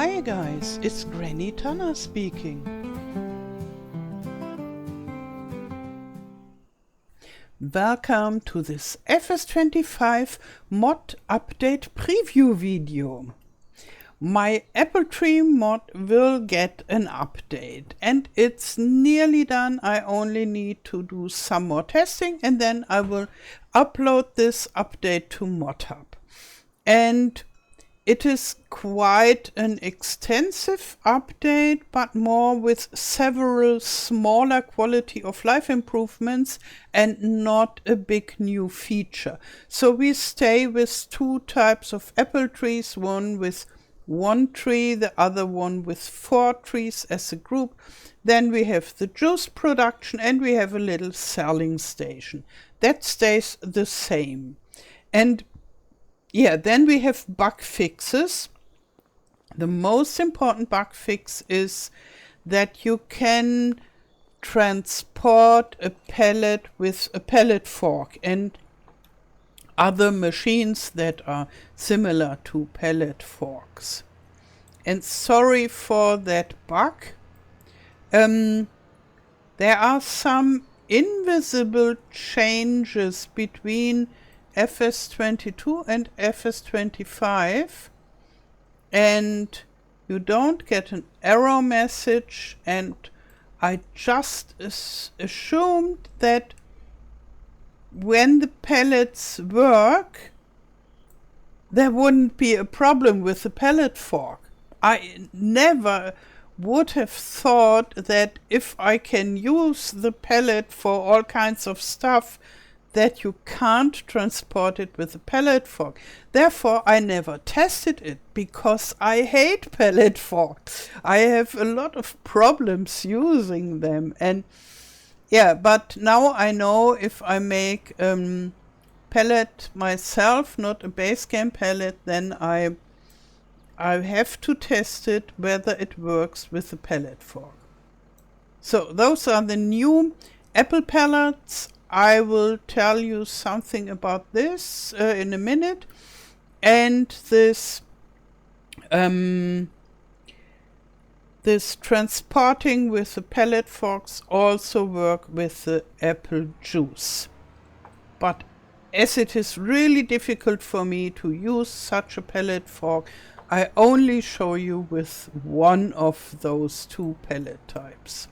Hi guys, it's Granny Tana speaking. Welcome to this FS25 mod update preview video. My apple tree mod will get an update and it's nearly done. I only need to do some more testing and then I will upload this update to Modhub. And it is quite an extensive update, but more with several smaller quality of life improvements and not a big new feature. So we stay with two types of apple trees, one with one tree, the other one with 4 trees as a group. Then we have the juice production and we have a little selling station. That stays the same. And yeah, then we have bug fixes. The most important bug fix is that you can transport a pallet with a pallet fork and other machines that are similar to pallet forks. And sorry for that bug. There are some invisible changes between FS22 and FS25 and you don't get an error message, and I just assumed that when the pallets work there wouldn't be a problem with the pallet fork. I never would have thought that if I can use the pallet for all kinds of stuff that you can't transport it with a pallet fork. Therefore, I never tested it because I hate pallet forks. I have a lot of problems using them. And yeah, but now I know if I make pallet myself, not a base game pallet, then I have to test it whether it works with a pallet fork. So those are the new apple pallets. I will tell you something about this in a minute. And this transporting with the pallet forks also work with the apple juice. But as it is really difficult for me to use such a pallet fork, I only show you with one of those two pallet types.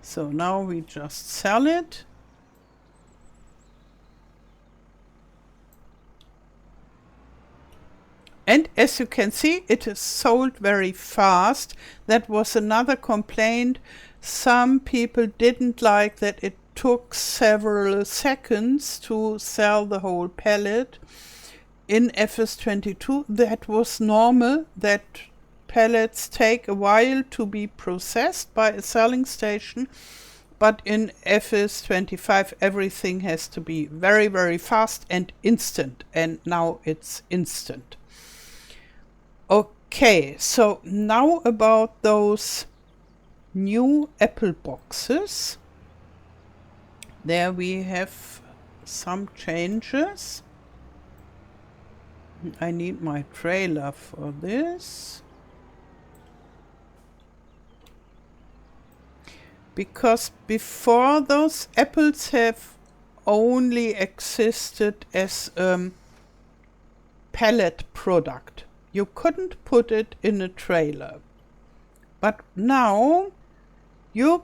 So now we just sell it. And as you can see, it is sold very fast. That was another complaint. Some people didn't like that it took several seconds to sell the whole pallet. In FS22, that was normal, that pallets take a while to be processed by a selling station, but in FS25 everything has to be very, very fast and instant, and now it's instant. Okay, so now about those new apple boxes. There we have some changes. I need my trailer for this. Because before, those apples have only existed as a pallet product. You couldn't put it in a trailer. But now you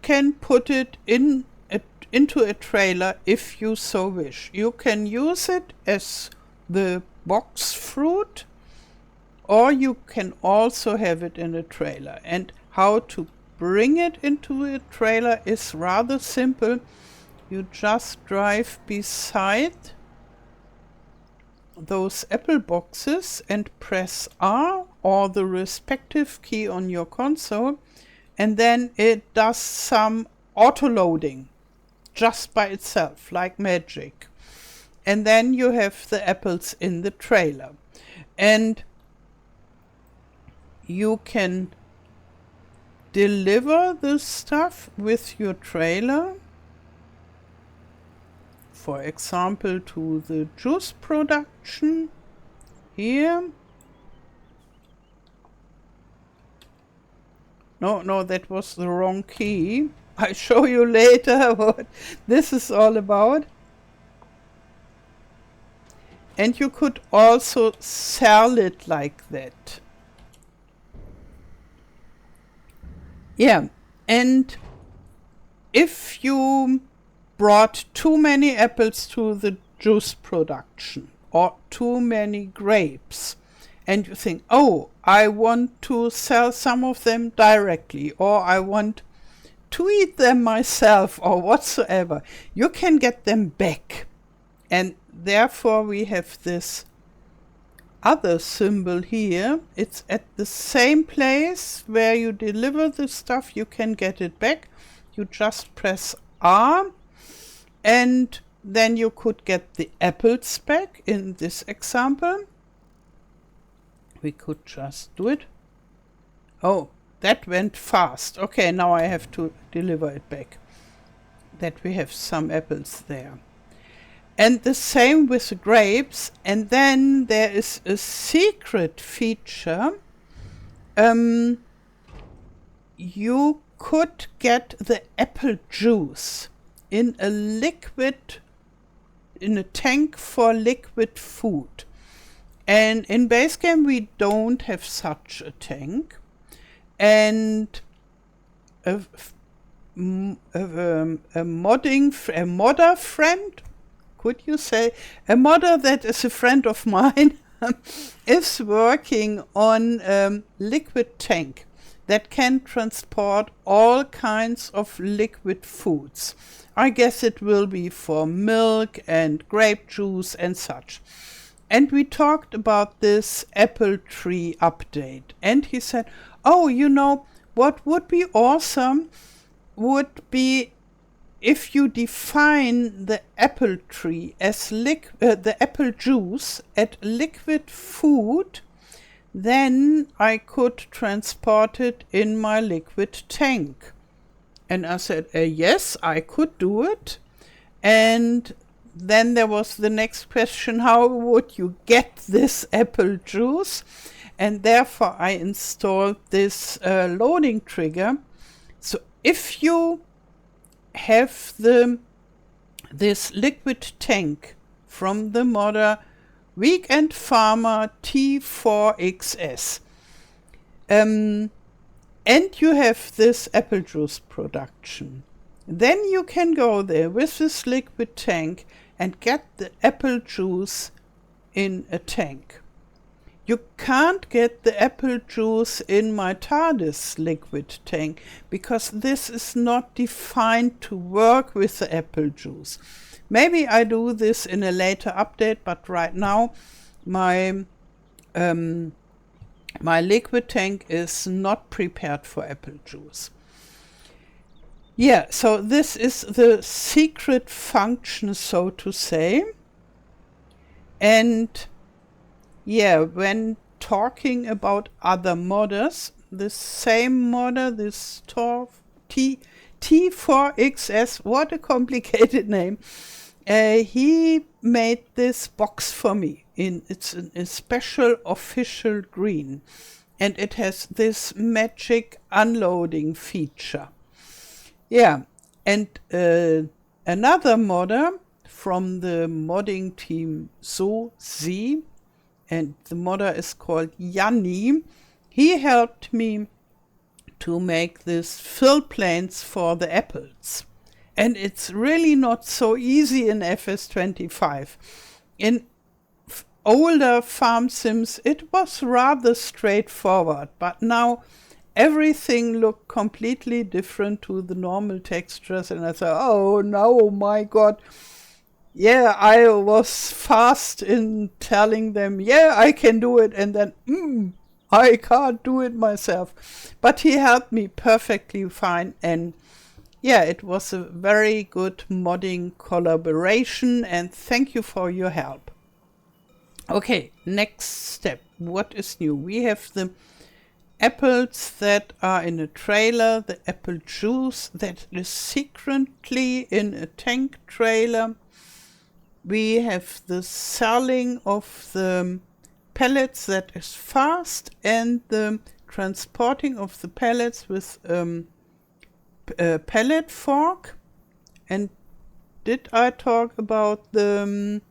can put it into a trailer if you so wish. You can use it as the box fruit, or you can also have it in a trailer. And how to bring it into a trailer is rather simple. You just drive beside those apple boxes and press R or the respective key on your console, and then it does some auto-loading just by itself, like magic. And then you have the apples in the trailer. And you can deliver the stuff with your trailer, for example to the juice production here, No, that was the wrong key. I'll show you later what this is all about. And you could also sell it like that. Yeah, and if you brought too many apples to the juice production or too many grapes, and you think, oh, I want to sell some of them directly, or I want to eat them myself, or whatsoever, you can get them back. And therefore we have this other symbol here. It's at the same place where you deliver the stuff, you can get it back. You just press R, and then you could get the apples back in this example. We could just do it. Oh, that went fast. Okay, now I have to deliver it back. That we have some apples there. And the same with the grapes. And then there is a secret feature. You could get the apple juice in a tank for liquid food. And in Basecamp we don't have such a tank. And a modder friend, could you say, a modder that is a friend of mine, is working on a liquid tank that can transport all kinds of liquid foods. I guess it will be for milk and grape juice and such. And we talked about this apple tree update. And he said, oh, you know, what would be awesome would be if you define the apple tree as the apple juice at liquid food, then I could transport it in my liquid tank. And I said, yes, I could do it. And then there was the next question, how would you get this apple juice? And therefore I installed this loading trigger. So if you have this liquid tank from the modder Weekend Farmer T4XS, and you have this apple juice production, then you can go there with this liquid tank and get the apple juice in a tank. You can't get the apple juice in my TARDIS liquid tank because this is not defined to work with the apple juice. Maybe I do this in a later update, but right now my liquid tank is not prepared for apple juice. Yeah, so this is the secret function, so to say. And yeah, when talking about other modders, the same modder, this T4XS, what a complicated name, he made this box for me. It's a special official green, and it has this magic unloading feature. Yeah, and another modder from the modding team Z, and the modder is called Yanni. He helped me to make this fill planes for the apples. And it's really not so easy in FS25. In older farm sims, it was rather straightforward, but now everything looked completely different to the normal textures, and I thought, oh no, my God. Yeah, I was fast in telling them, yeah, I can do it, and then, I can't do it myself. But he helped me perfectly fine, and yeah, it was a very good modding collaboration, and thank you for your help. Okay, next step. What is new? We have the apples that are in a trailer, the apple juice that is secretly in a tank trailer. We have the selling of the pellets that is fast, and the transporting of the pellets with a pallet fork. And did I talk about the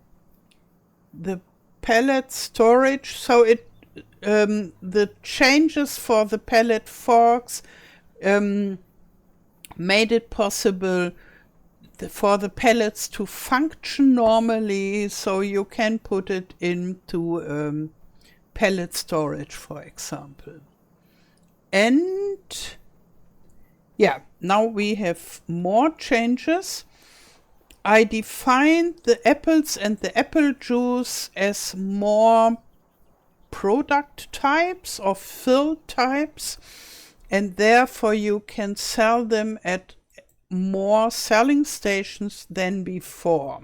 pallet storage? So it the changes for the pallet forks made it possible for the pellets to function normally, so you can put it into pellet storage, for example. And yeah, now we have more changes. I defined the apples and the apple juice as more product types or fill types, and therefore you can sell them at more selling stations than before.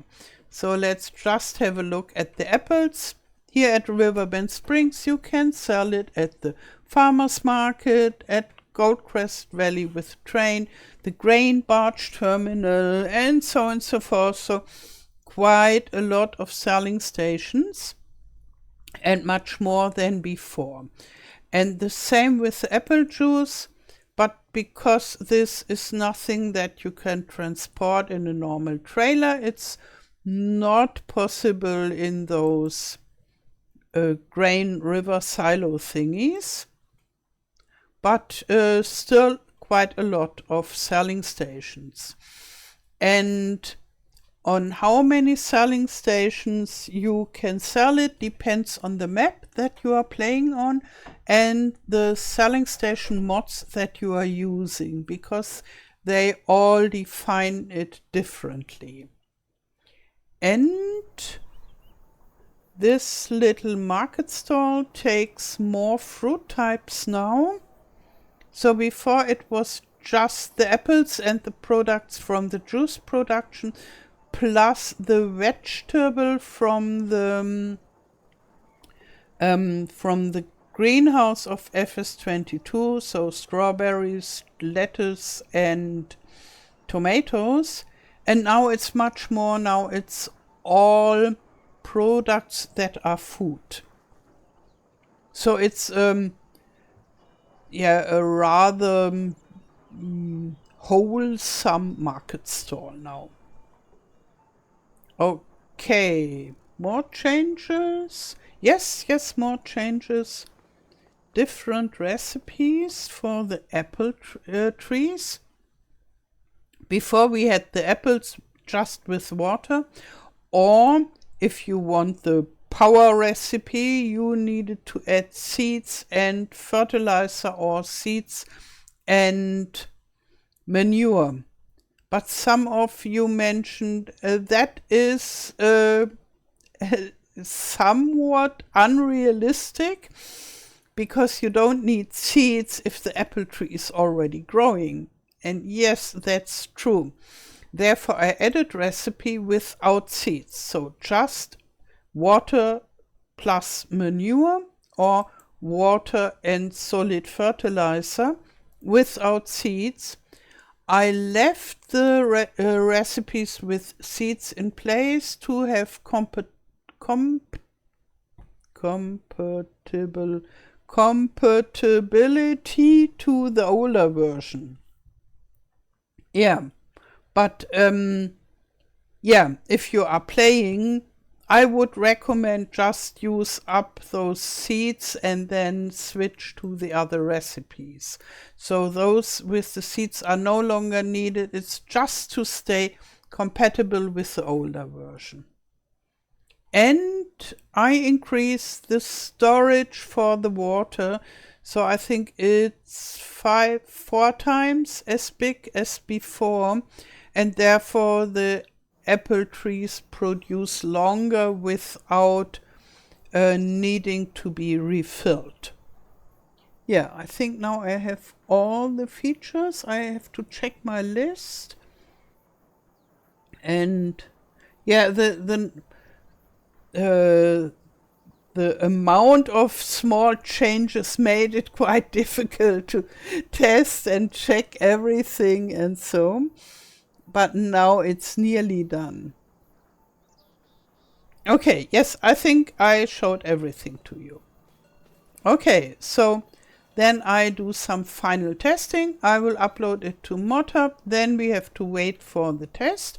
So let's just have a look at the apples. Here at Riverbend Springs you can sell it at the farmers market, at Goldcrest Valley with train, the grain barge terminal, and so on and so forth. So quite a lot of selling stations and much more than before. And the same with the apple juice. But because this is nothing that you can transport in a normal trailer, it's not possible in those grain river silo thingies. But still quite a lot of selling stations. And on how many selling stations you can sell it depends on the map that you are playing on and the selling station mods that you are using, because they all define it differently. And this little market stall takes more fruit types now. So before it was just the apples and the products from the juice production, plus the vegetable from the greenhouse of FS25, so strawberries, lettuce and tomatoes. And now it's much more, now it's all products that are food. So it's a rather wholesome market stall now. Okay, more changes. Yes, more changes. Different recipes for the apple trees. Before we had the apples just with water, or if you want the power recipe, you needed to add seeds and fertilizer or seeds and manure. But some of you mentioned that is somewhat unrealistic, because you don't need seeds if the apple tree is already growing. And yes, that's true. Therefore, I added recipe without seeds. So just water plus manure, or water and solid fertilizer without seeds. I left the recipes with seeds in place to have compatibility to the older version. Yeah, but if you are playing, I would recommend just use up those seeds and then switch to the other recipes. So those with the seeds are no longer needed. It's just to stay compatible with the older version. And I increased the storage for the water. So I think it's 4 times as big as before. And therefore the apple trees produce longer without needing to be refilled. Yeah, I think now I have all the features. I have to check my list. And yeah, the amount of small changes made it quite difficult to test and check everything and so. But now it's nearly done. Okay, yes, I think I showed everything to you. Okay, so Then I do some final testing. I will upload it to Modhub. Then we have to wait for the test.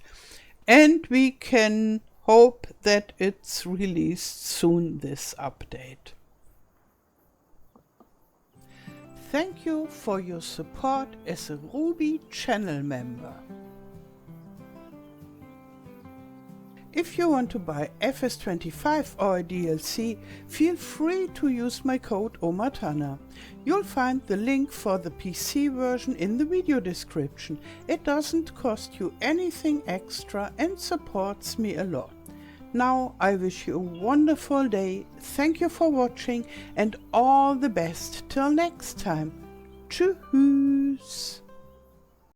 And we can hope that it's released soon, this update. Thank you for your support as a Ruby channel member. If you want to buy FS25 or a DLC, feel free to use my code Tana. You'll find the link for the PC version in the video description. It doesn't cost you anything extra and supports me a lot. Now I wish you a wonderful day, thank you for watching and all the best till next time. Tschüss!